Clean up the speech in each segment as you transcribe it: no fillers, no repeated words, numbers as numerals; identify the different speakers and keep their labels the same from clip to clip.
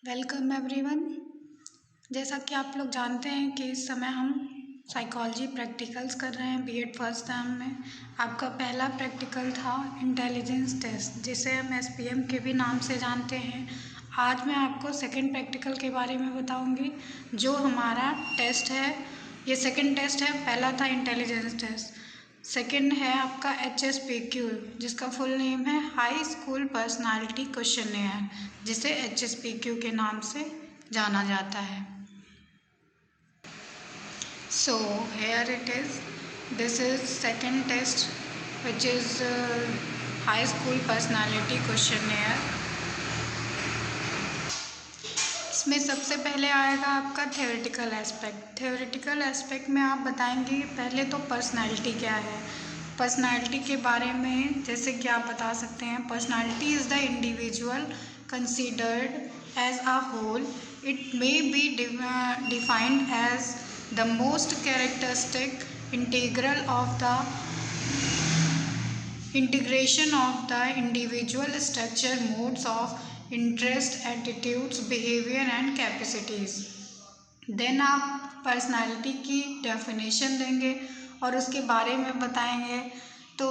Speaker 1: Welcome everyone. जैसा कि आप लोग जानते हैं कि इस समय हम साइकोलॉजी प्रैक्टिकल्स कर रहे हैं बीएड फर्स्ट टर्म में। आपका पहला प्रैक्टिकल था इंटेलिजेंस टेस्ट, जिसे हम एसपीएम के भी नाम से जानते हैं। आज मैं आपको सेकंड प्रैक्टिकल के बारे में बताऊंगी, जो हमारा टेस्ट है। ये सेकंड टेस्ट है। पहला था इंटेलिजेंस टेस्ट, सेकंड है आपका HSPQ, जिसका फुल नेम है हाई स्कूल पर्सनालिटी क्वेश्चनेयर, जिसे HSPQ के नाम से जाना जाता है। So here it is, this is second test which is high school personality questionnaire. इसमें सबसे पहले आएगा आपका थ्योरेटिकल एस्पेक्ट। थ्योरेटिकल एस्पेक्ट में आप बताएंगे पहले तो पर्सनालिटी क्या है। पर्सनालिटी के बारे में जैसे कि आप बता सकते हैं, personality is the individual considered as a whole. It may be defined as the most characteristic integral of the integration of the individual structure, modes of interest, attitudes, behavior and capacities। Then आप personality की definition देंगे और उसके बारे में बताएंगे। तो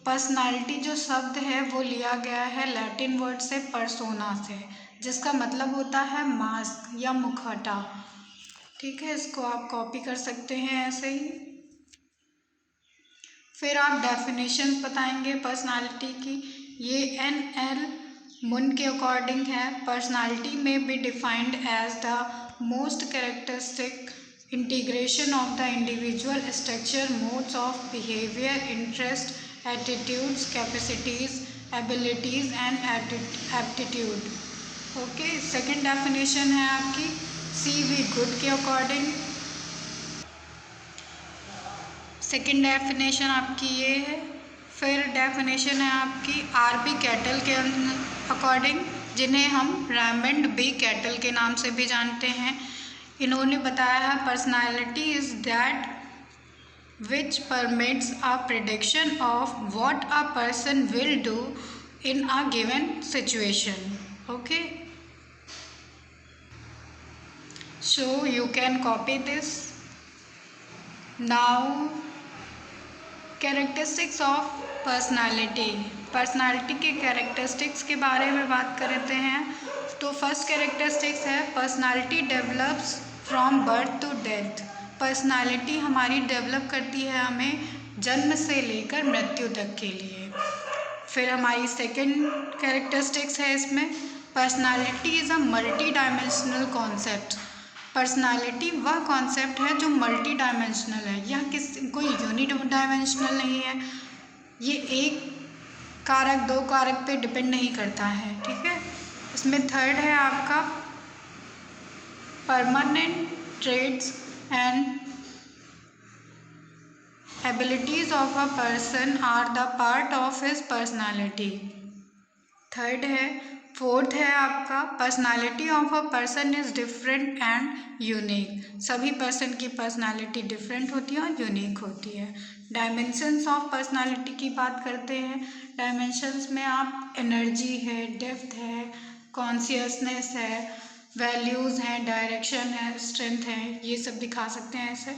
Speaker 1: personality जो शब्द है वो लिया गया है लैटिन वर्ड से पर्सोना से, जिसका मतलब होता है मास्क या मुखौटा। ठीक है, इसको आप कॉपी कर सकते हैं ऐसे ही। फिर आप डेफिनेशन बताएंगे पर्सनालिटी की। ये NL मुन के अकॉर्डिंग है। Personality may be defined as the most characteristic integration of the individual structure, modes of behaviour, interest, attitudes, capacities, abilities and aptitude. Okay, second definition है आपकी CV गुड के according. Second definition आपकी ये है। फिर definition है आपकी RB cattle के अकॉर्डिंग, जिन्हें हम रेमंड B कैटल के नाम से भी जानते हैं। इन्होंने बताया है personality is that which permits a prediction of what a person will do in a given situation. Okay, so you can copy this now. Characteristics of personality. Personality के कैरेक्टरिस्टिक्स के बारे में बात करते हैं। तो फर्स्ट कैरेक्टरिस्टिक्स है personality develops from birth to death. Personality हमारी डेवलप करती है हमें जन्म से लेकर मृत्यु तक के लिए। फिर हमारी सेकेंड कैरेक्टरिस्टिक्स है इसमें, personality is a multi dimensional concept. Personality वह कॉन्सेप्ट है जो मल्टी डायमेंशनल है। यह कोई यूनिट डायमेंशनल नहीं है। ये एक कारक दो कारक पे डिपेंड नहीं करता है। ठीक है, इसमें थर्ड है आपका permanent traits and abilities of a person are the part of his personality. Third है। फोर्थ है आपका personality of a person is different and unique. सभी पर्सन की पर्सनालिटी डिफरेंट होती है और यूनिक होती है। डायमेंशंस ऑफ पर्सनालिटी की बात करते हैं। डायमेंशंस में आप एनर्जी है, डेप्थ है, कॉन्शियसनेस है, वैल्यूज़ हैं, डायरेक्शन है, स्ट्रेंथ है, ये सब दिखा सकते हैं ऐसे।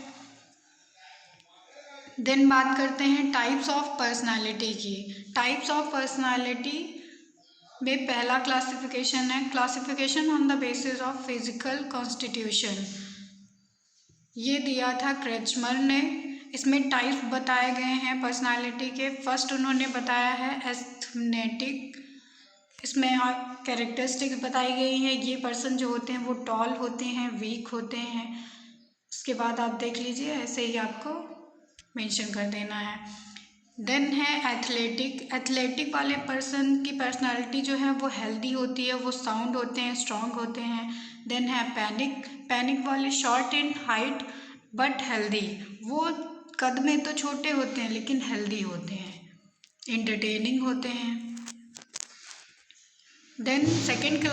Speaker 1: देन बात करते हैं टाइप्स ऑफ पर्सनालिटी की। टाइप्स ऑफ पर्सनालिटी में पहला क्लासिफिकेशन है classification on the basis of physical constitution. ये दिया था क्रेचमर ने। इसमें टाइप बताए गए हैं पर्सनालिटी के। फर्स्ट उन्होंने बताया है एस्थेटिक। इसमें कैरेक्टरिस्टिक्स बताई गई हैं। ये पर्सन जो होते हैं वो टॉल होते हैं, वीक होते हैं। इसके बाद आप देख लीजिए, ऐसे ही आपको मेंशन कर देना है। देन है एथलेटिक। एथलेटिक वाले पर्सन की पर्सनालिटी जो है वो हेल्दी होती है, वो साउंड होते हैं, स्ट्रॉन्ग होते हैं। देन है पैनिक। पैनिक वाले short in height but healthy. वो कद में तो छोटे होते हैं लेकिन हेल्दी होते हैं, इंटरटेनिंग होते हैं। देन सेकेंड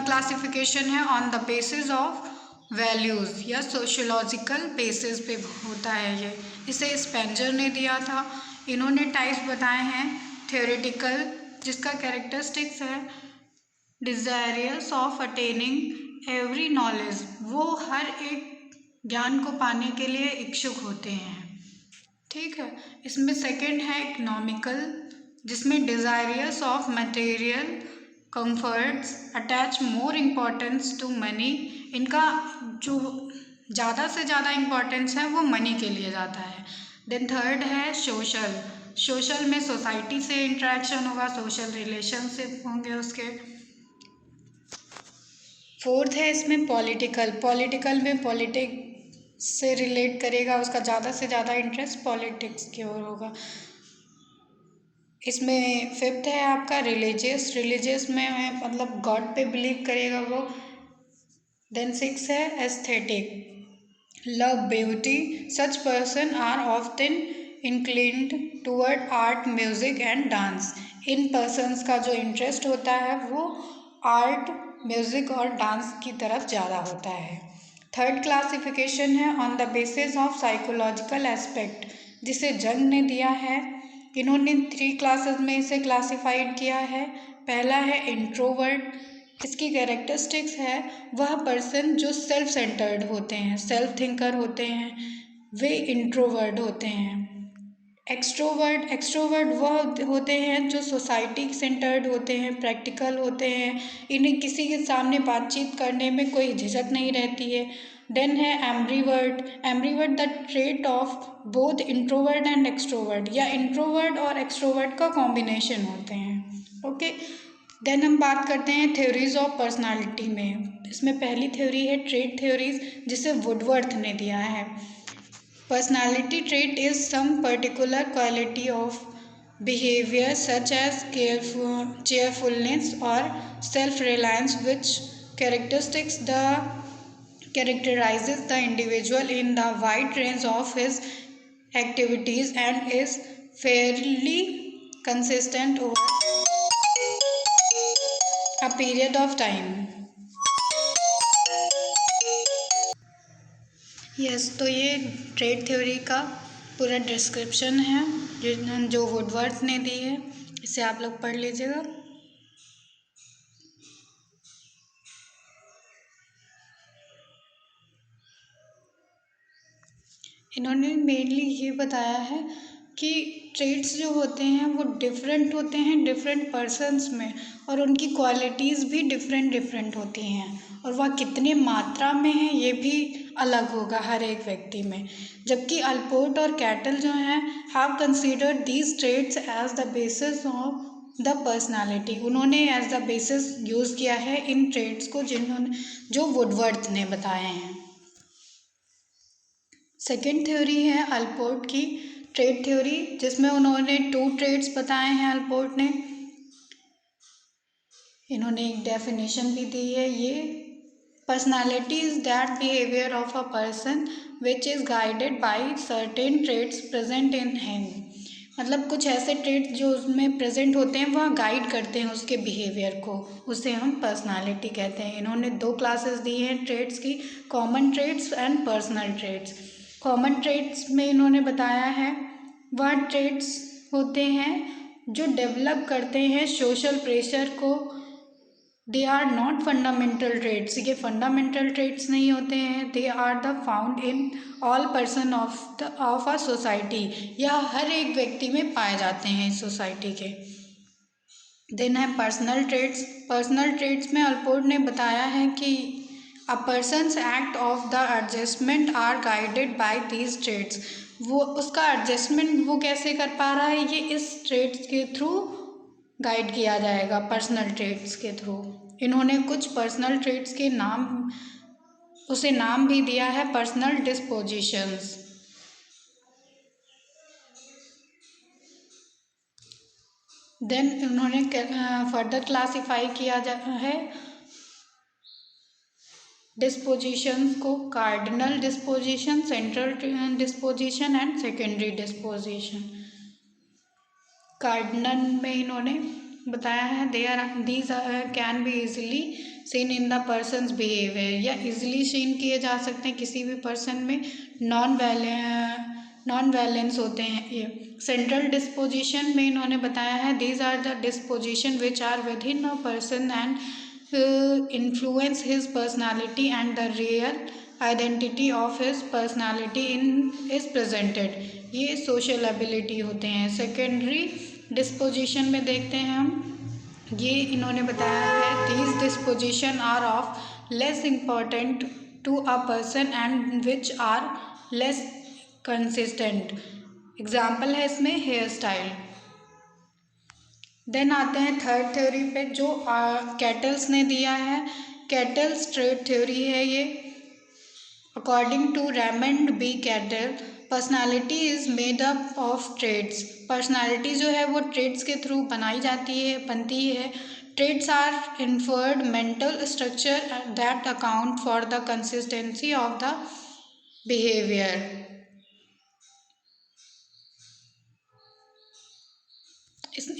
Speaker 1: क्लासिफिकेशन है on the basis of values या सोशोलॉजिकल बेसिस पे होता है ये। इसे स्पेंजर ने दिया था। इन्होंने टाइप्स बताए हैं थ्योरेटिकल, जिसका कैरेक्टरिस्टिक्स है डिज़ायरियस ऑफ अटेनिंग एवरी नॉलेज, वो हर एक ज्ञान को पाने के लिए इच्छुक होते हैं। ठीक है। इसमें सेकंड है इकोनॉमिकल, जिसमें desirous of material comforts attach more importance to money. इनका जो ज़्यादा से ज़्यादा इम्पोर्टेंस है वो मनी के लिए जाता है। देन थर्ड है सोशल, सोशल में सोसाइटी से इंटरेक्शन होगा, सोशल रिलेशनशिप होंगे उसके। फोर्थ है इसमें पॉलिटिकल, पॉलिटिकल में पॉलिटिक्स से रिलेट करेगा, उसका ज़्यादा से ज़्यादा इंटरेस्ट पॉलिटिक्स की ओर होगा। इसमें फिफ्थ है आपका रिलीजियस, रिलीजियस में मतलब गॉड पे बिलीव करेगा वो। देन सिक्स है aesthetic, love beauty, such person are often inclined toward art, music and dance. इन पर्सन्स का जो इंटरेस्ट होता है वो आर्ट, म्यूजिक और डांस की तरफ ज़्यादा होता है। थर्ड क्लासिफिकेशन है on the basis of psychological aspect, जिसे जंग ने दिया है। इन्होंने 3 क्लासेस में इसे क्लासिफाइड किया है। पहला है इंट्रोवर्ट, इसकी कैरेक्टरिस्टिक्स है वह पर्सन जो सेल्फ सेंटर्ड होते हैं, सेल्फ थिंकर होते हैं, वे इंट्रोवर्ट होते हैं। एक्सट्रोवर्ट, एक्सट्रोवर्ट वह होते हैं जो सोसाइटी सेंटर्ड होते हैं, प्रैक्टिकल होते हैं, इन्हें किसी के सामने बातचीत करने में कोई झिझक नहीं रहती है। देन है ambivert, ambivert the trait of both introvert and extrovert, या इंट्रोवर्ट और एक्सट्रोवर्ट का कॉम्बिनेशन होते हैं। ओके। देन हम बात करते हैं थ्योरीज ऑफ पर्सनालिटी में। इसमें पहली थ्योरी है ट्रेट थ्योरीज, जिसे वुडवर्थ ने दिया है। Personality trait is some particular quality of behavior such as cheerfulness or self-reliance which characterizes the individual in the wide range of his activities and is fairly consistent over a period of time. Yes, तो ये trade theory का पूरा description है जो Woodworth ने दी है, इसे आप लोग पढ़ लीजिएगा। इन्होंने मेनली ये बताया है कि ट्रेड्स जो होते हैं वो डिफरेंट होते हैं डिफरेंट पर्सन्स में, और उनकी क्वालिटीज़ भी डिफरेंट डिफरेंट होती हैं, और वह कितने मात्रा में है ये भी अलग होगा हर एक व्यक्ति में। जबकि अल्पोर्ट और कैटल जो हैं have considered these traits as the basis of the personality, उन्होंने एज द बेसिस यूज़ किया है इन ट्रेड्स को जो वुडवर्थ ने बताए हैं। सेकेंड थ्योरी है अल्पोर्ट की ट्रेड थ्योरी, जिसमें उन्होंने 2 ट्रेड्स बताए हैं अल्पोर्ट ने। इन्होंने एक डेफिनेशन भी दी है, ये personality is that behaviour of a person which is guided by certain traits present in him, मतलब कुछ ऐसे ट्रेड्स जो उसमें प्रेजेंट होते हैं वह गाइड करते हैं उसके बिहेवियर को, उसे हम पर्सनालिटी कहते हैं। इन्होंने 2 क्लासेस दी हैं ट्रेड्स की, common traits and personal traits. Common traits में इन्होंने बताया है वह ट्रेड्स होते हैं जो डेवलप करते हैं सोशल प्रेशर को, they are not fundamental traits, ये फंडामेंटल ट्रेड्स नहीं होते हैं, they are the found in all person of a society, यह हर एक व्यक्ति में पाए जाते हैं इस सोसाइटी के। देन है पर्सनल ट्रेड्स, पर्सनल ट्रेड्स में अल्पोर्ट ने बताया है कि a person's act of the adjustment are guided by these traits, वो उसका एडजस्टमेंट वो कैसे कर पा रहा है ये इस ट्रेड्स के थ्रू गाइड किया जाएगा, पर्सनल ट्रेड्स के थ्रू। इन्होंने कुछ पर्सनल ट्रेड्स के उसे नाम भी दिया है पर्सनल डिस्पोजिशंस। देन उन्होंने फर्दर क्लासिफाई किया है डिस्पोजिशंस को, cardinal disposition, central disposition and secondary disposition. Cardinal में इन्होंने बताया है these can be easily seen in the persons behaviour, या इजीली सीन किए जा सकते हैं किसी भी पर्सन में, नॉन वैलेंस होते हैं ये। सेंट्रल डिस्पोजिशन में इन्होंने बताया है these are the disposition which are within a person and influence his personality and the real identity of his personality in is presented. ये social ability होते हैं. Secondary disposition में देखते हैं हम, ये इन्होंने बताया है these disposition are of less important to a person and which are less consistent. Example है इसमें हेयर स्टाइल. देन आते हैं थर्ड थ्योरी पे जो कैटल्स ने दिया है. कैटल्स ट्रेड थ्योरी है ये. According to Raymond B Cattell, personality is made up of traits. Personality जो है वो ट्रेड्स के थ्रू बनाई जाती है, बनती है. Traits are inferred mental structure that account for the consistency of the behaviour.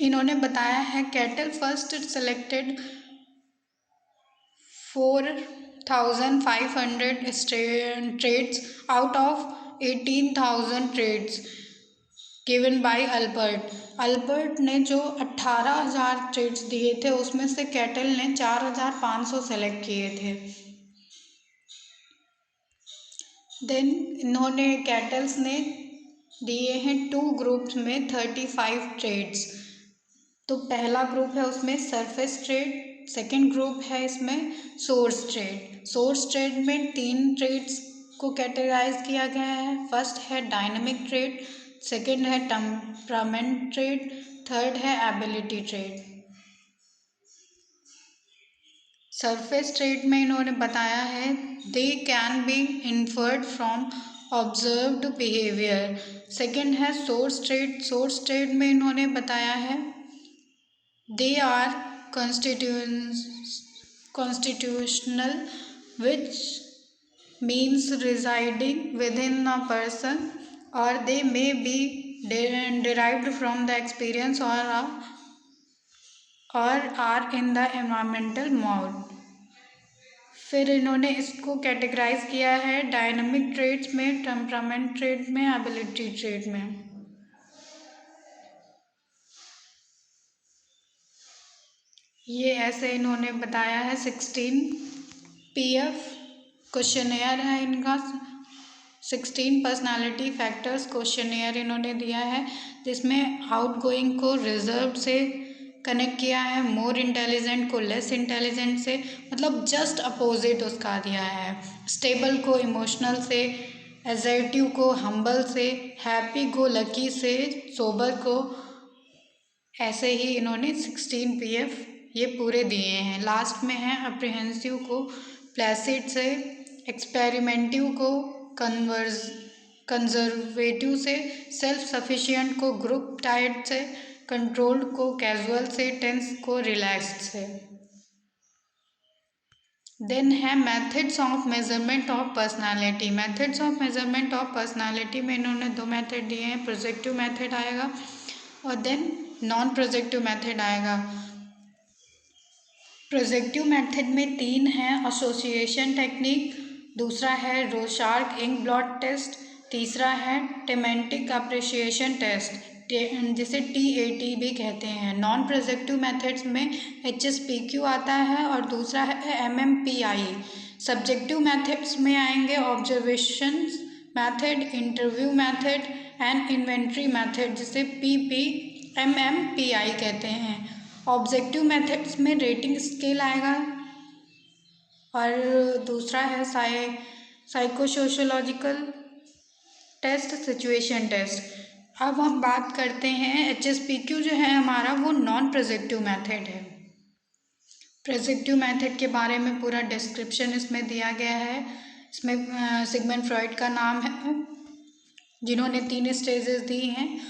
Speaker 1: इन्होंने बताया है Cattell first selected 4,500 traits out of 18,000 traits given by Albert. Albert ने जो 18,000 ट्रेड्स दिए थे उसमें से कैटल ने 4,500 सेलेक्ट किए थे. देन इन्होंने कैटल्स ने दिए हैं 2 ग्रुप्स में 35 ट्रेड्स. तो पहला ग्रुप है उसमें सरफेस ट्रेड, सेकंड ग्रुप है इसमें सोर्स ट्रेड. सोर्स ट्रेड में 3 ट्रेड्स को कैटेगराइज किया गया है. फर्स्ट है डायनामिक ट्रेड, सेकंड है टेम्परामेंट ट्रेड, थर्ड है एबिलिटी ट्रेड. सरफेस ट्रेड में इन्होंने बताया है they can be inferred from observed behaviour. Second है सोर्स ट्रेड. सोर्स ट्रेड में इन्होंने बताया है they are constitutional, which means residing within a person, or they may be derived from the experience or are in the environmental mode. फिर इन्होंने इसको categorise किया है डायनामिक ट्रेड्स में, टेम्परामेंट ट्रेड में, एबिलिटी ट्रेड में. ये ऐसे इन्होंने बताया है 16 PF क्वेश्चनेयर है इनका. 16 पर्सनालिटी फैक्टर्स क्वेश्चनेयर इन्होंने दिया है जिसमें आउटगोइंग को रिजर्व्ड से कनेक्ट किया है, मोर इंटेलिजेंट को लेस इंटेलिजेंट से, मतलब जस्ट अपोजिट उसका दिया है. स्टेबल को इमोशनल से, एजर्टिव को हम्बल से, हैप्पी को लकी से, सोबर को. ऐसे ही इन्होंने 16 PF ये पूरे दिए हैं. लास्ट में है अप्रीहेंसिव को प्लेसिड से, एक्सपेरिमेंटिव को कंजर्वेटिव से, सेल्फ सफिशिएंट को ग्रुप टाइट से, कंट्रोल्ड को कैजुअल से, टेंस को रिलैक्स्ड से. देन है methods of measurement of personality. Methods of measurement of personality में इन्होंने 2 मेथड दिए हैं. प्रोजेक्टिव मेथड आएगा और देन नॉन प्रोजेक्टिव मेथड आएगा. प्रोजेक्टिव मेथड में 3 हैं. एसोसिएशन टेक्निक, दूसरा है रोशार्क इंक ब्लॉट टेस्ट, तीसरा है टेमेंटिक अप्रिशिएशन टेस्ट जिसे TAT भी कहते हैं. नॉन प्रोजेक्टिव मेथड्स में HSPQ आता है और दूसरा है MMPI. सब्जेक्टिव मेथड्स में आएंगे observation method, interview method and inventory method जिसे PMMPI कहते हैं. ऑब्जेक्टिव मेथड्स में रेटिंग स्केल आएगा और दूसरा है साइकोसोशियोलॉजिकल टेस्ट, सिचुएशन टेस्ट. अब हम बात करते हैं HSPQ जो है हमारा वो नॉन प्रोजेक्टिव मेथड है. प्रोजेक्टिव मेथड के बारे में पूरा डिस्क्रिप्शन इसमें दिया गया है. इसमें सिगमंड फ्रॉइड का नाम है जिन्होंने 3 स्टेजेस दी हैं,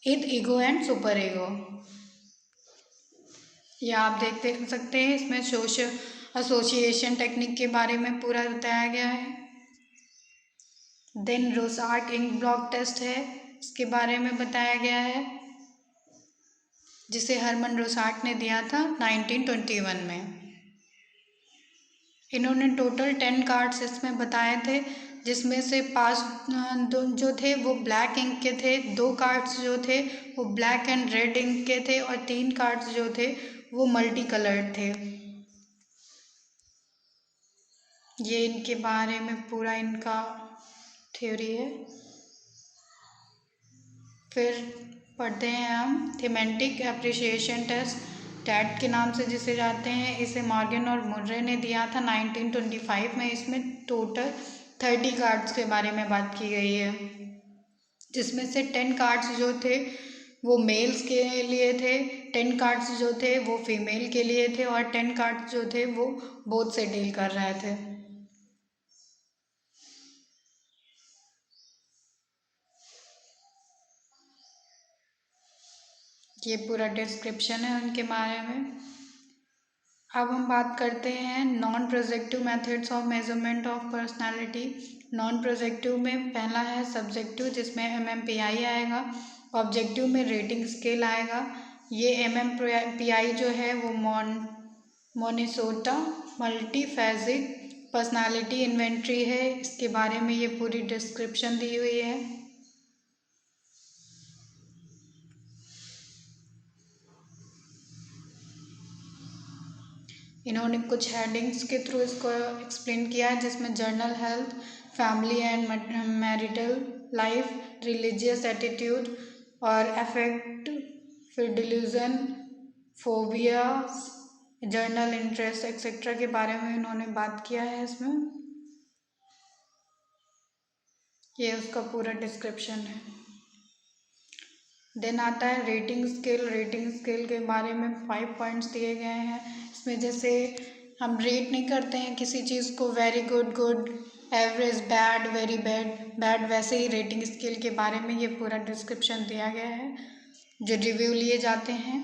Speaker 1: इद, ईगो एंड सुपर ईगो. या आप देख सकते हैं इसमें एसोसिएशन टेक्निक के बारे में पूरा बताया गया है. देन रोसार्क इंक ब्लॉक टेस्ट है, इसके बारे में बताया गया है जिसे हरमन रोसार्क ने दिया था 1921 में. इन्होंने टोटल 10 कार्ड्स इसमें बताए थे जिसमें से 5 जो थे वो ब्लैक इंक के थे, 2 कार्ड्स जो थे वो ब्लैक एंड रेड इंक के थे और 3 कार्ड्स जो थे वो मल्टी कलर्ड थे. ये इनके बारे में पूरा इनका थ्योरी है। फिर पढ़ते हैं हम थीमेटिक एप्रिसिएशन टेस्ट, टैट के नाम से जिसे जानते हैं। इसे मॉर्गन और मुर्रे ने दिया था 1925 में। इसमें टोटल 30 कार्ड्स के बारे में बात की गई है, जिसमें से 10 कार्ड्स जो थे वो मेल्स के लिए थे, 10 कार्ड्स जो थे वो फीमेल के लिए थे, और 10 कार्ड्स जो थे वो बोथ से डील कर रहे थे। ये पूरा डिस्क्रिप्शन है उनके बारे में। अब हम बात करते हैं non projective methods of measurement of personality. Non projective में पहला है सब्जेक्टिव, जिसमें MMPI आएगा। ऑब्जेक्टिव में रेटिंग स्केल आएगा। ये MMPI जो है वो मोनिसोटा मल्टीफेजिक पर्सनालिटी इन्वेंट्री है। इसके बारे में ये पूरी डिस्क्रिप्शन दी हुई है। इन्होंने कुछ हेडिंग्स के थ्रू इसको एक्सप्लेन किया है, जिसमें journal health, family and marital life, religious attitude और अफेक्ट, फिर delusion, phobia, journal interest etcetera के बारे में इन्होंने बात किया है इसमें। ये उसका पूरा डिस्क्रिप्शन है। देन आता है रेटिंग स्केल। रेटिंग स्केल के बारे में 5 पॉइंट्स दिए गए हैं। इसमें जैसे हम रेट नहीं करते हैं किसी चीज़ को, very good, good, average, bad, very bad, bad, वैसे ही रेटिंग स्केल के बारे में ये पूरा डिस्क्रिप्शन दिया गया है, जो रिव्यू लिए जाते हैं।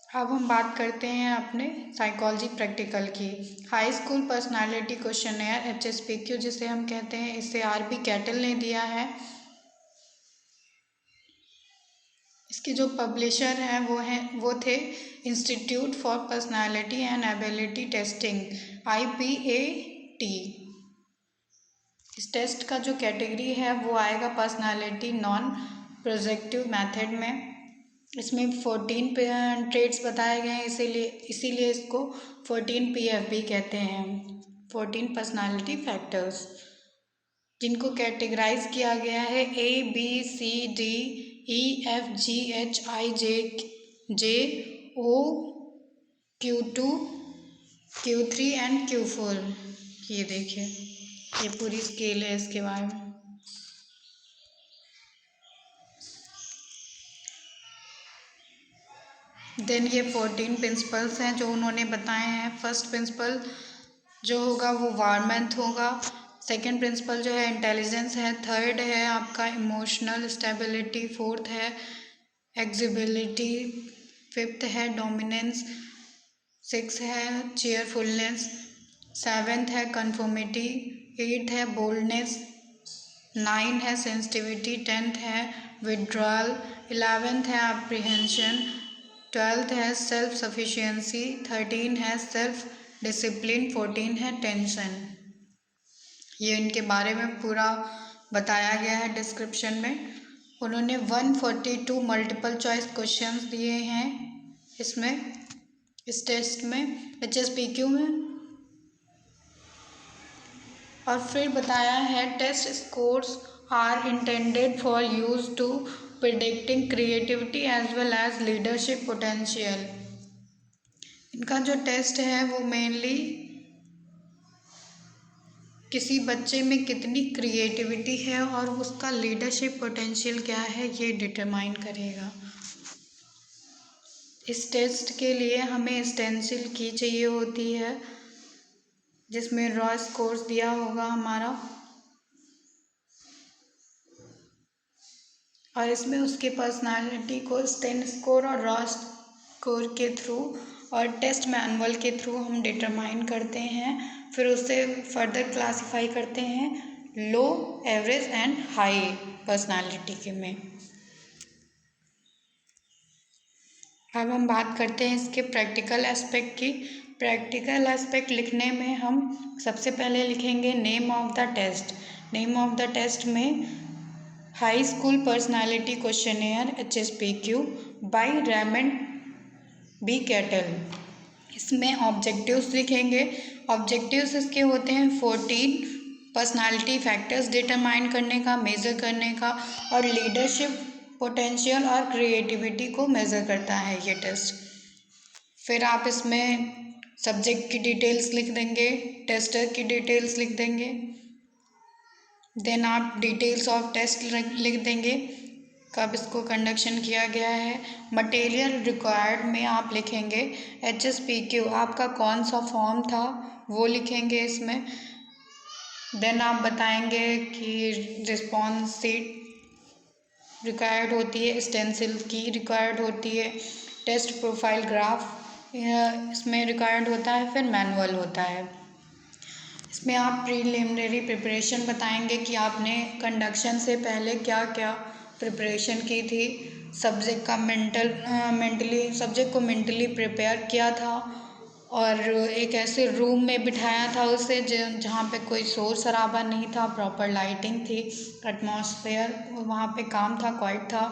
Speaker 1: अब हम बात करते हैं अपने साइकोलॉजी प्रैक्टिकल की। High school personality questionnaire HSPQ जिसे हम कहते हैं, इसे RB कैटल ने दिया है। इसके जो पब्लिशर हैं वो थे institute for personality and ability testing, IPAT। इस टेस्ट का जो कैटेगरी है वो आएगा पर्सनालिटी नॉन प्रोजेक्टिव मेथड में। इसमें 14 ट्रेट्स बताए गए हैं, इसीलिए इसको 14 PFB कहते हैं, 14 पर्सनालिटी फैक्टर्स, जिनको कैटेगराइज किया गया है ABCDEFGHIJKO, Q2, Q3 and Q4। ये देखिए, ये पूरी स्केल है इसके बारे में। देन ये 14 प्रिंसिपल्स हैं जो उन्होंने बताए हैं। फर्स्ट प्रिंसिपल जो होगा वो वारमेंथ होगा। सेकंड प्रिंसिपल जो है इंटेलिजेंस है। थर्ड है आपका इमोशनल स्टेबिलिटी। फोर्थ है एग्जिबिलिटी। फिफ्थ है डोमिनेंस। सिक्स है चेयरफुलनेस। सेवेंथ है कन्फर्मिटी। एट्थ है बोल्डनेस। 9 है सेंसिटिविटी। 10th है विड्रॉल। 11th है अप्रीहेंशन। 12th है सेल्फ सफिशिएंसी। 13 है सेल्फ डिसिप्लिन। 14 है टेंशन। ये इनके बारे में पूरा बताया गया है डिस्क्रिप्शन में। उन्होंने 142 मल्टीपल चॉइस क्वेश्चंस दिए हैं इसमें, इस टेस्ट में, HSPQ में। और फिर बताया है test scores are intended for use to predicting creativity as well as leadership potential. इनका जो टेस्ट है वो मेनली किसी बच्चे में कितनी क्रिएटिविटी है और उसका लीडरशिप पोटेंशियल क्या है ये डिटरमाइन करेगा। इस टेस्ट के लिए हमें स्टेंसिल की चाहिए होती है, जिसमें रॉ स्कोर्स दिया होगा हमारा, और इसमें उसकी पर्सनालिटी को स्टेन स्कोर और रॉ स्कोर के थ्रू और टेस्ट मैनुअल के थ्रू हम डिटरमाइन करते हैं। फिर उसे फर्दर क्लासिफाई करते हैं low, average and high personality के में। अब हम बात करते हैं इसके प्रैक्टिकल एस्पेक्ट की। प्रैक्टिकल एस्पेक्ट लिखने में हम सबसे पहले लिखेंगे name of the test. Name of the test में high school personality questionnaire HSPQ by Raymond B Cattell. इसमें ऑब्जेक्टिव्स लिखेंगे। ऑब्जेक्टिव्स इसके होते हैं 14 पर्सनालिटी फैक्टर्स डिटरमाइन करने का, मेज़र करने का, और लीडरशिप पोटेंशियल और क्रिएटिविटी को मेज़र करता है ये टेस्ट। फिर आप इसमें सब्जेक्ट की डिटेल्स लिख देंगे, टेस्टर की डिटेल्स लिख देंगे, देन आप डिटेल्स ऑफ टेस्ट लिख देंगे, कब इसको कंडक्शन किया गया है। मटेरियल रिक्वायर्ड में आप लिखेंगे HSPQ, आपका कौन सा फॉर्म था वो लिखेंगे इसमें। देन आप बताएंगे कि रिस्पॉन्स सीट रिक्वायर्ड होती है, स्टेंसिल की रिक्वायर्ड होती है, टेस्ट प्रोफाइल ग्राफ इसमें रिक्वायर्ड होता है, फिर मैनुअल होता है। इसमें आप प्रीलिमिनरी प्रिपरेशन बताएंगे कि आपने कंडक्शन से पहले क्या क्या प्रिपरेशन की थी, सब्जेक्ट का सब्जेक्ट को मेंटली प्रिपेयर किया था, और एक ऐसे रूम में बिठाया था उसे जहाँ पे कोई शोर शराबा नहीं था, प्रॉपर लाइटिंग थी, एटमॉस्फेयर वहाँ पे काम था, क्वाइट था।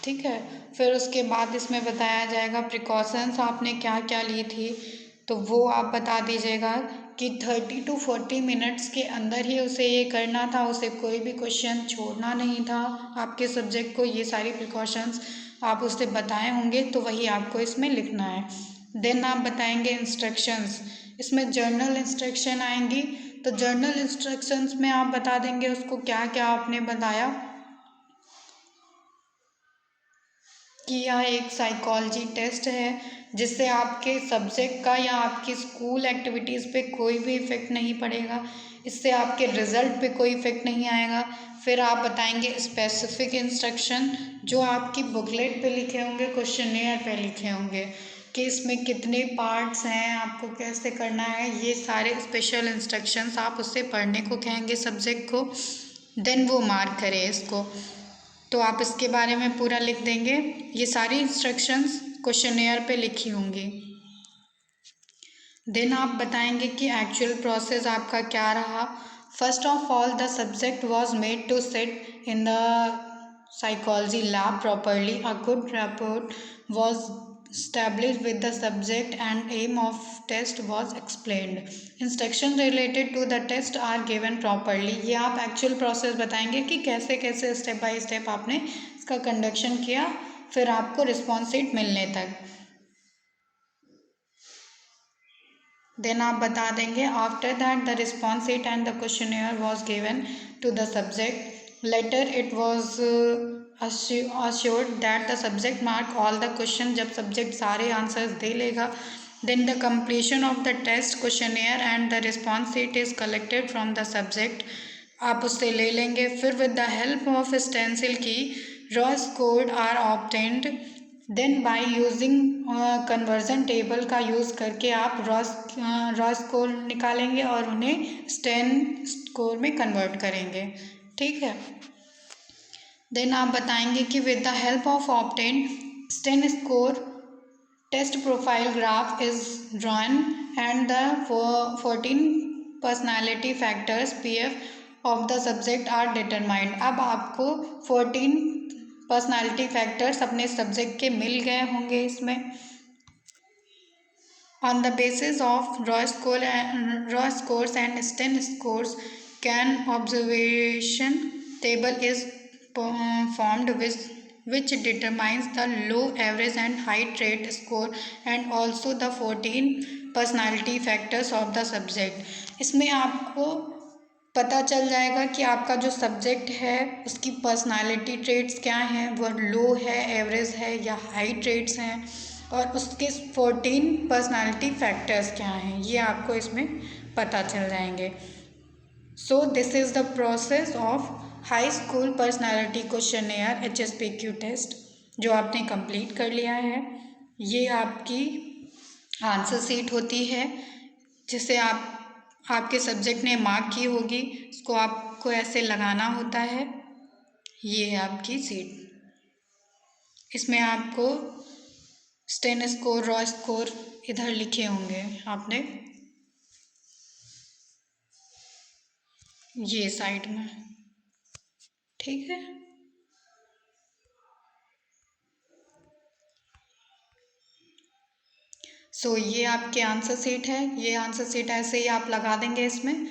Speaker 1: ठीक है। फिर उसके बाद इसमें बताया जाएगा प्रिकॉशंस आपने क्या क्या ली थी, तो वो आप बता दीजिएगा कि 30 to 40 मिनट्स के अंदर ही उसे ये करना था, उसे कोई भी क्वेश्चन छोड़ना नहीं था। आपके सब्जेक्ट को ये सारी प्रिकॉशंस आप उससे बताए होंगे, तो वही आपको इसमें लिखना है। देन आप बताएंगे इंस्ट्रक्शंस, इसमें जर्नल इंस्ट्रक्शन आएंगी, तो जर्नल इंस्ट्रक्शंस में आप बता देंगे उसको क्या क्या आपने बताया, कि यह एक साइकोलॉजी टेस्ट है जिससे आपके सब्जेक्ट का या आपकी स्कूल एक्टिविटीज़ पे कोई भी इफ़ेक्ट नहीं पड़ेगा, इससे आपके रिज़ल्ट पे कोई इफ़ेक्ट नहीं आएगा। फिर आप बताएंगे स्पेसिफिक इंस्ट्रक्शन जो आपकी बुकलेट पे लिखे होंगे, क्वेश्चनेयर पे लिखे होंगे, कि इसमें कितने पार्ट्स हैं, आपको कैसे करना है, ये सारे स्पेशल इंस्ट्रक्शंस आप उससे पढ़ने को कहेंगे सब्जेक्ट को। देन वो मार्क करे इसको, तो आप इसके बारे में पूरा लिख देंगे। ये सारी इंस्ट्रक्शंस क्वेश्चनेयर पे लिखी होंगी। देन आप बताएंगे कि एक्चुअल प्रोसेस आपका क्या रहा। First of all the subject was made to sit in the psychology lab properly. A good rapport was established with the subject and aim of test was explained. Instruction related to the test are given properly. ये आप actual process बताएंगे कि कैसे कैसे step by step आपने इसका conduction किया, फिर आपको रिस्पॉन्स शीट मिलने तक। देन आप बता देंगे after that the response sheet and the questionnaire was given to the subject, later it was assured that the subject mark all the question, जब सब्जेक्ट सारे आंसर्स दे लेगा, then the completion of the test questionnaire and the response sheet is collected from the subject, आप उससे ले लेंगे। फिर with the help of stencil की raw score are obtained, then by using conversion table का use करके आप raw score निकालेंगे और उन्हें स्टेन स्कोर में कन्वर्ट करेंगे। ठीक है। देन आप बताएंगे कि with the help of obtain sten score test profile graph is drawn and the 14 personality factors PF of the subject are determined. अब आपको 14 पर्सनालिटी फैक्टर्स अपने सब्जेक्ट के मिल गए होंगे इसमें। On the basis of raw scores and sten scores can observation table is formed which determines the low, average and high trait score and also the 14 personality factors of the subject। इसमें आपको पता चल जाएगा कि आपका जो subject है उसकी पर्सनालिटी ट्रेट्स क्या हैं, वो लो है, एवरेज है या हाई ट्रेट्स हैं, और उसके 14 पर्सनालिटी फैक्टर्स क्या हैं, ये आपको इसमें पता चल जाएंगे। So this is the process of high school personality questionnaire HSPQ test जो आपने कंप्लीट कर लिया है। ये आपकी आंसर सीट होती है जिसे आपके सब्जेक्ट ने मार्क की होगी, इसको आपको ऐसे लगाना होता है। ये है आपकी सीट, इसमें आपको स्टेन स्कोर, रॉ स्कोर इधर लिखे होंगे आपने, ये साइड में। ठीक है। सो ये आपके आंसर सीट है। ये आंसर सीट ऐसे ही आप लगा देंगे इसमें।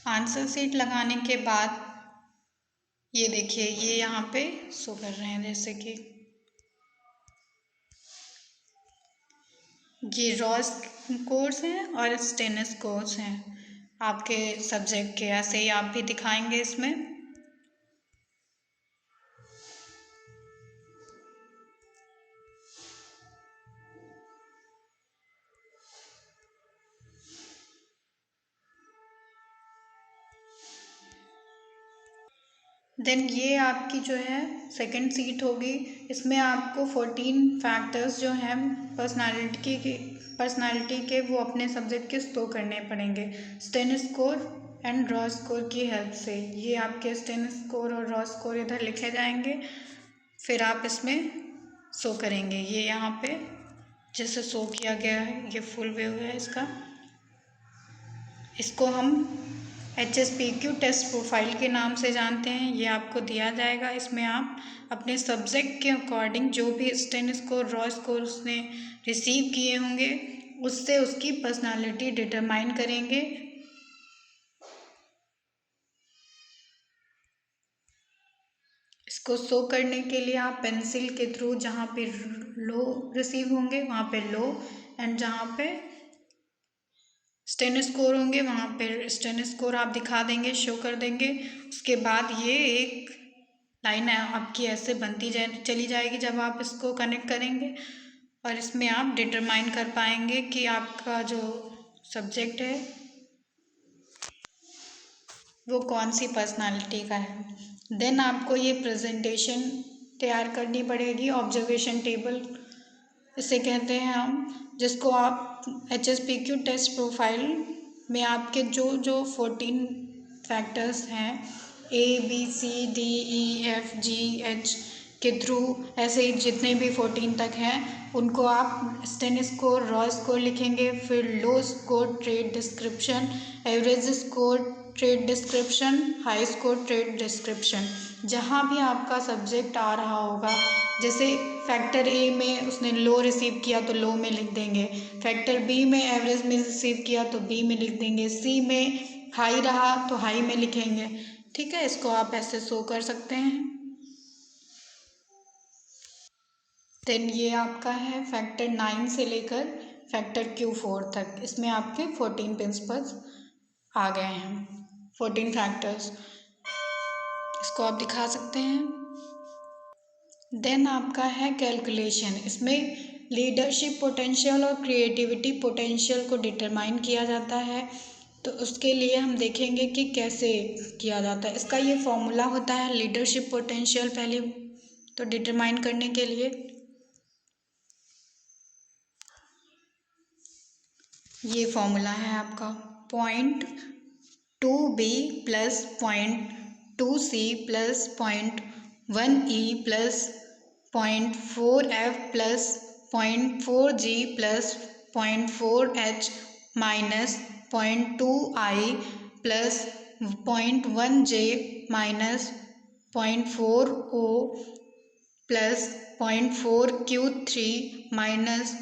Speaker 1: आंसर सीट लगाने के बाद ये देखिए ये यहाँ पे शो कर रहे हैं, जैसे कि ये रॉस कोर्स हैं और स्टेनस कोर्स हैं आपके सब्जेक्ट के। ऐसे ही आप भी दिखाएंगे इसमें। देन ये आपकी जो है सेकंड सीट होगी। इसमें आपको 14 फैक्टर्स जो हैं पर्सनालिटी के वो अपने सब्जेक्ट के स्टोर करने पड़ेंगे sten score and raw score की हेल्प से। ये आपके स्टेन स्कोर और रॉ स्कोर इधर लिखे जाएंगे, फिर आप इसमें शो करेंगे। ये यहाँ पे जैसे शो किया गया है, ये फुल व्यू है इसका। इसको हम HSPQ टेस्ट प्रोफाइल के नाम से जानते हैं। ये आपको दिया जाएगा। इसमें आप अपने सब्जेक्ट के अकॉर्डिंग जो भी स्टेन स्कोर रॉ स्कोर उसने रिसीव किए होंगे उससे उसकी पर्सनालिटी डिटरमाइन करेंगे। इसको शो करने के लिए आप पेंसिल के थ्रू जहाँ पे लो रिसीव होंगे वहाँ पे लो, एंड जहाँ पे स्टेन स्कोर होंगे वहाँ पे स्टेन स्कोर आप दिखा देंगे, शो कर देंगे। उसके बाद ये एक लाइन आपकी ऐसे बनती चली जाएगी जब आप इसको कनेक्ट करेंगे, और इसमें आप डिटरमाइन कर पाएंगे कि आपका जो सब्जेक्ट है वो कौन सी पर्सनालिटी का है। देन आपको ये प्रेजेंटेशन तैयार करनी पड़ेगी, ऑब्जर्वेशन टेबल इसे कहते हैं हम, जिसको आप HSPQ टेस्ट प्रोफाइल में आपके जो जो 14 फैक्टर्स हैं ABCDEFGH के थ्रू ऐसे ही जितने भी 14 तक हैं उनको आप स्टेन स्कोर रॉ स्कोर लिखेंगे, फिर लो score trade description, average score trade description, high score trade description. जहाँ भी आपका सब्जेक्ट आ रहा होगा, जैसे फैक्टर ए में उसने लो रिसीव किया तो लो में लिख देंगे, फैक्टर बी में एवरेज में रिसीव किया तो बी में लिख देंगे, सी में हाई रहा तो हाई में लिखेंगे। ठीक है, इसको आप ऐसे शो कर सकते हैं। देन ये आपका है फैक्टर 9 से लेकर फैक्टर Q4 तक। इसमें आपके 14 प्रिंसिपल्स आ गए हैं, 14 फैक्टर्स। इसको आप दिखा सकते हैं। देन आपका है कैलकुलेशन। इसमें लीडरशिप पोटेंशियल और क्रिएटिविटी पोटेंशियल को डिटरमाइन किया जाता है। तो उसके लिए हम देखेंगे कि कैसे किया जाता है। इसका ये फॉर्मूला होता है लीडरशिप पोटेंशियल पहले तो डिटरमाइन करने के लिए। ये फॉर्मूला है आपका 0.2B plus 0.2C plus 0.1E plus 0.4F plus 0.4G plus 0.4H minus 0.2I plus 0.1J minus 0.4O plus 0.4Q3 minus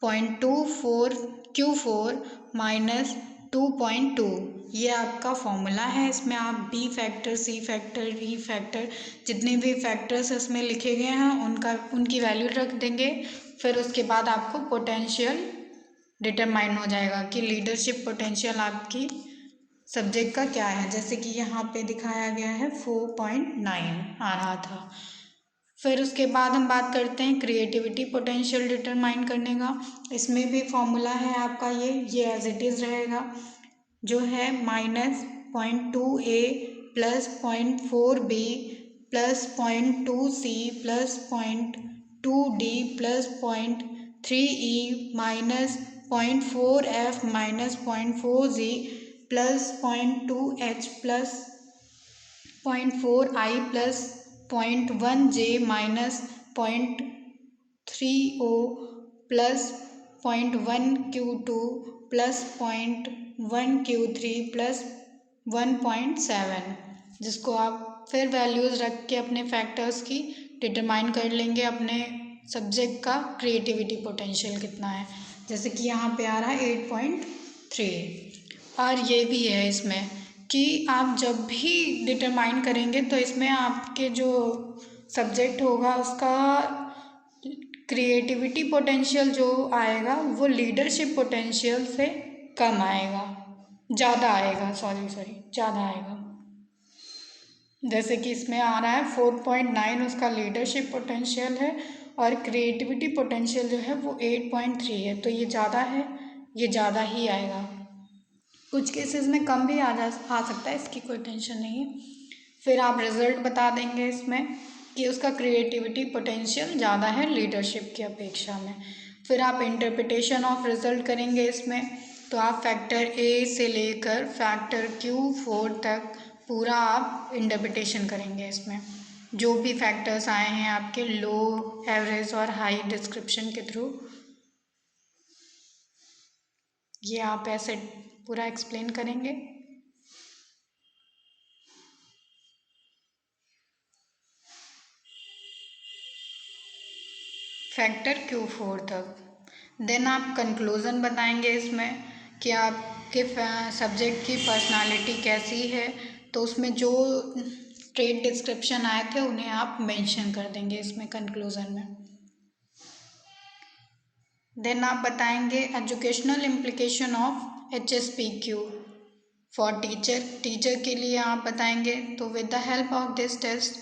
Speaker 1: 0.24Q4 minus 2.2। ये आपका फॉर्मूला है। इसमें आप B factor, C factor, E factor जितने भी फैक्टर्स इसमें लिखे गए हैं उनकी वैल्यू रख देंगे। फिर उसके बाद आपको पोटेंशियल डिटरमाइन हो जाएगा कि लीडरशिप पोटेंशियल आपकी सब्जेक्ट का क्या है। जैसे कि यहाँ पे दिखाया गया है 4.9 आ रहा था। फिर उसके बाद हम बात करते हैं क्रिएटिविटी पोटेंशियल डिटरमाइन करने का। इसमें भी फॉर्मूला है आपका ये एज इट इज़ रहेगा, जो है -0.2A plus 0.4B plus 0.2C plus 0.2D plus 0.3E minus 0.4F minus 0.4G plus 0.2H plus 0.4I plus 0.1J minus 0.3O plus 0.1Q2 plus 0.1Q3 plus 1.7, जिसको आप फिर वैल्यूज़ रख के अपने फैक्टर्स की डिटरमाइन कर लेंगे अपने सब्जेक्ट का क्रिएटिविटी पोटेंशियल कितना है। जैसे कि यहाँ पे आ रहा है 8.3। और ये भी है इसमें कि आप जब भी डिटरमाइन करेंगे तो इसमें आपके जो सब्जेक्ट होगा उसका क्रिएटिविटी पोटेंशियल जो आएगा वो लीडरशिप पोटेंशियल से कम आएगा, ज़्यादा आएगा, ज़्यादा आएगा। जैसे कि इसमें आ रहा है 4.9 उसका लीडरशिप पोटेंशियल है और क्रिएटिविटी पोटेंशियल जो है वो 8.3 है, तो ये ज़्यादा है, ये ज़्यादा ही आएगा। कुछ केसेस में कम भी आ सकता है, इसकी कोई टेंशन नहीं है। फिर आप रिजल्ट बता देंगे इसमें कि उसका क्रिएटिविटी पोटेंशियल ज़्यादा है लीडरशिप की अपेक्षा में। फिर आप इंटरप्रिटेशन ऑफ रिजल्ट करेंगे इसमें, तो आप फैक्टर ए से लेकर फैक्टर Q4 तक पूरा आप इंटरप्रिटेशन करेंगे इसमें। जो भी फैक्टर्स आए हैं आपके लो, एवरेज और हाई डिस्क्रिप्शन के थ्रू, ये आप ऐसे पूरा एक्सप्लेन करेंगे। फैक्टर Q4 तक। देन आप कंक्लूज़न बताएंगे इसमें कि आपके सब्जेक्ट की पर्सनालिटी कैसी है, तो उसमें जो ट्रेट डिस्क्रिप्शन आए थे उन्हें आप मेंशन कर देंगे इसमें कंक्लूज़न में। देन आप बताएंगे educational implication of HSPQ for teacher के लिए आप बताएंगे। तो with the help of this test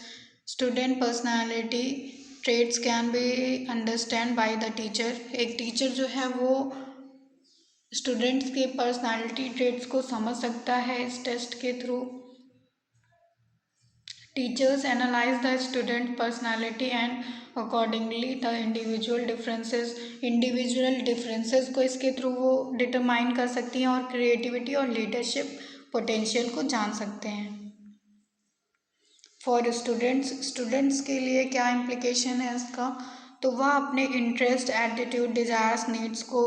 Speaker 1: student personality traits can be understand by the teacher. एक टीचर जो है वो स्टूडेंट्स के पर्सनालिटी ट्रेड्स को समझ सकता है इस टेस्ट के through. Teachers analyse the student personality and accordingly the individual differences को इसके थ्रू वो डिटरमाइन कर सकती हैं और क्रिएटिविटी और लीडरशिप पोटेंशियल को जान सकते हैं। फॉर स्टूडेंट्स के लिए क्या इम्प्लीकेशन है इसका, तो वह अपने इंटरेस्ट, एटीट्यूड, डिज़ायर्स, नीड्स को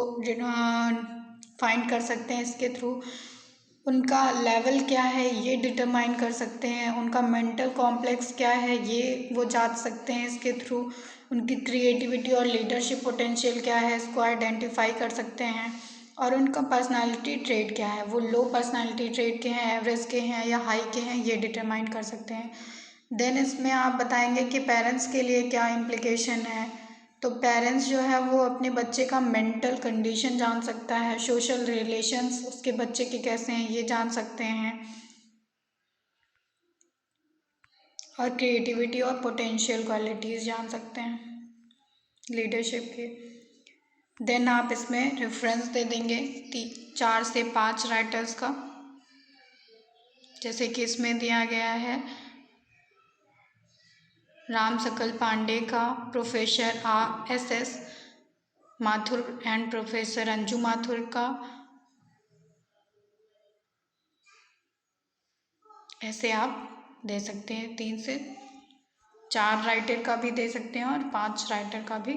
Speaker 1: फाइंड कर सकते हैं इसके थ्रू। उनका लेवल क्या है ये डिटरमाइन कर सकते हैं, उनका मेंटल कॉम्प्लेक्स क्या है ये वो जान सकते हैं इसके थ्रू। उनकी क्रिएटिविटी और लीडरशिप पोटेंशियल क्या है इसको आइडेंटिफाई कर सकते हैं। और उनका पर्सनालिटी ट्रेट क्या है, वो लो पर्सनालिटी ट्रेट के हैं, एवरेज के हैं या हाई के हैं, ये डिटरमाइन कर सकते हैं। देन इसमें आप बताएंगे कि पेरेंट्स के लिए क्या इम्प्लीकेशन है। तो पेरेंट्स जो है वो अपने बच्चे का मेंटल कंडीशन जान सकता है, सोशल रिलेशंस उसके बच्चे के कैसे हैं ये जान सकते हैं, और क्रिएटिविटी और पोटेंशियल क्वालिटीज़ जान सकते हैं लीडरशिप के। देन आप इसमें रेफरेंस दे देंगे 4 से 5 राइटर्स का, जैसे कि इसमें दिया गया है राम सकल पांडे का, professor SS Mathur and professor Anju Mathur का। ऐसे आप दे सकते हैं 3 से 4 राइटर का भी दे सकते हैं और 5 राइटर का भी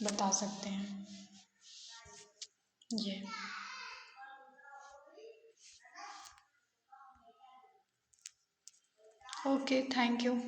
Speaker 1: बता सकते हैं ये। Okay, thank you.